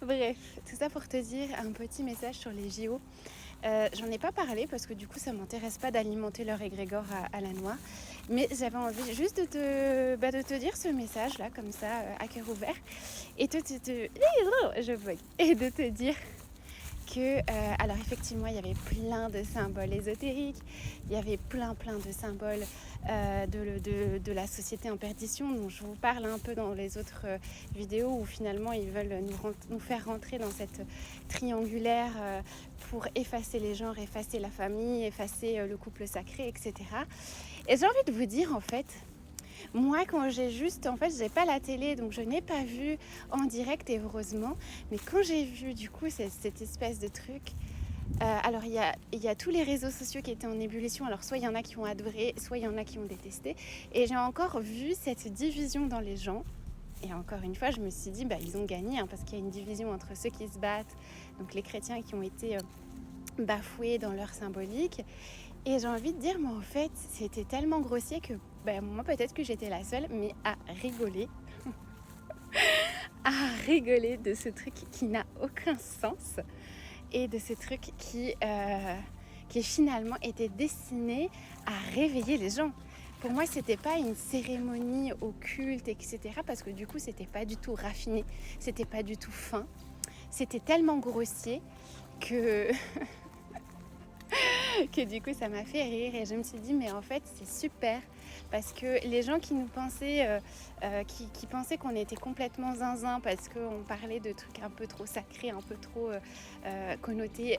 Bref, tout ça pour te dire un petit message sur les JO. J'en ai pas parlé parce que du coup ça m'intéresse pas d'alimenter leur égrégore à la noix. Mais j'avais envie juste de te dire ce message là comme ça à cœur ouvert. Et je bug. Et de te dire que, alors effectivement, il y avait plein de symboles ésotériques, il y avait plein de symboles de la société en perdition dont je vous parle un peu dans les autres vidéos où finalement ils veulent nous faire rentrer dans cette triangulaire pour effacer les genres, effacer la famille, effacer le couple sacré, etc. Et j'ai envie de vous dire en fait, moi, quand j'ai pas la télé, donc je n'ai pas vu en direct, et heureusement. Mais quand j'ai vu, du coup, cette espèce de truc, alors il y a tous les réseaux sociaux qui étaient en ébullition. Alors soit il y en a qui ont adoré, soit il y en a qui ont détesté. Et j'ai encore vu cette division dans les gens. Et encore une fois, je me suis dit, ils ont gagné, parce qu'il y a une division entre ceux qui se battent, donc les chrétiens qui ont été bafoués dans leur symbolique. Et j'ai envie de dire, mais en fait, c'était tellement grossier que moi, peut-être que j'étais la seule, mais à rigoler de ce truc qui n'a aucun sens et de ce truc qui finalement était destiné à réveiller les gens. Pour moi, c'était pas une cérémonie occulte, etc. Parce que du coup, c'était pas du tout raffiné, c'était pas du tout fin. C'était tellement grossier que que du coup ça m'a fait rire et je me suis dit mais en fait c'est super parce que les gens qui nous pensaient qui pensaient qu'on était complètement zinzin parce qu'on parlait de trucs un peu trop sacrés, un peu trop connotés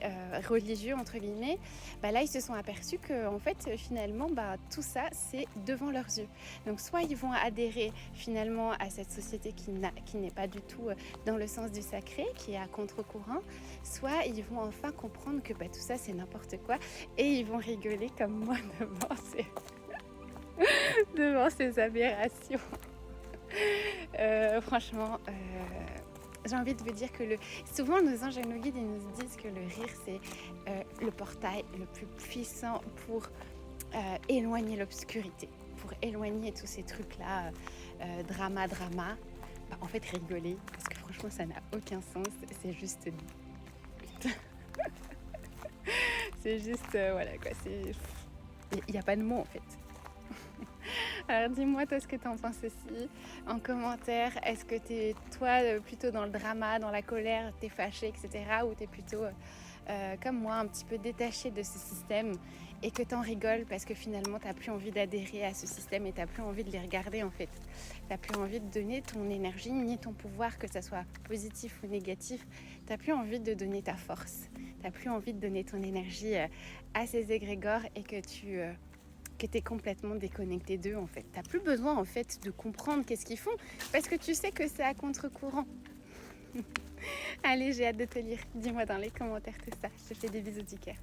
religieux entre guillemets, là ils se sont aperçus que en fait finalement tout ça c'est devant leurs yeux. Donc soit ils vont adhérer finalement à cette société qui n'est pas du tout dans le sens du sacré, qui est à contre-courant, soit ils vont enfin comprendre que tout ça c'est n'importe quoi et ils vont rigoler comme moi devant ces aberrations. Franchement, j'ai envie de vous dire que souvent nos anges et nos guides ils nous disent que le rire c'est le portail le plus puissant pour éloigner l'obscurité, pour éloigner tous ces trucs là, drama. En fait rigoler, parce que franchement ça n'a aucun sens, c'est juste c'est juste voilà quoi, il n'y a pas de mots en fait. Alors dis-moi toi ce que tu en penses aussi en commentaire. Est-ce que tu es toi plutôt dans le drama, dans la colère, t'es fâché, etc. ou tu es plutôt comme moi un petit peu détaché de ce système et que t'en rigoles parce que finalement t'as plus envie d'adhérer à ce système et t'as plus envie de les regarder en fait. T'as plus envie de donner ton énergie ni ton pouvoir, que ça soit positif ou négatif. T'as plus envie de donner ta force. T'as plus envie de donner ton énergie à ces égrégores et que t'es complètement déconnecté d'eux en fait. T'as plus besoin en fait de comprendre qu'est-ce qu'ils font parce que tu sais que c'est à contre-courant. Allez, j'ai hâte de te lire. Dis-moi dans les commentaires tout ça. Je te fais des bisous du cœur.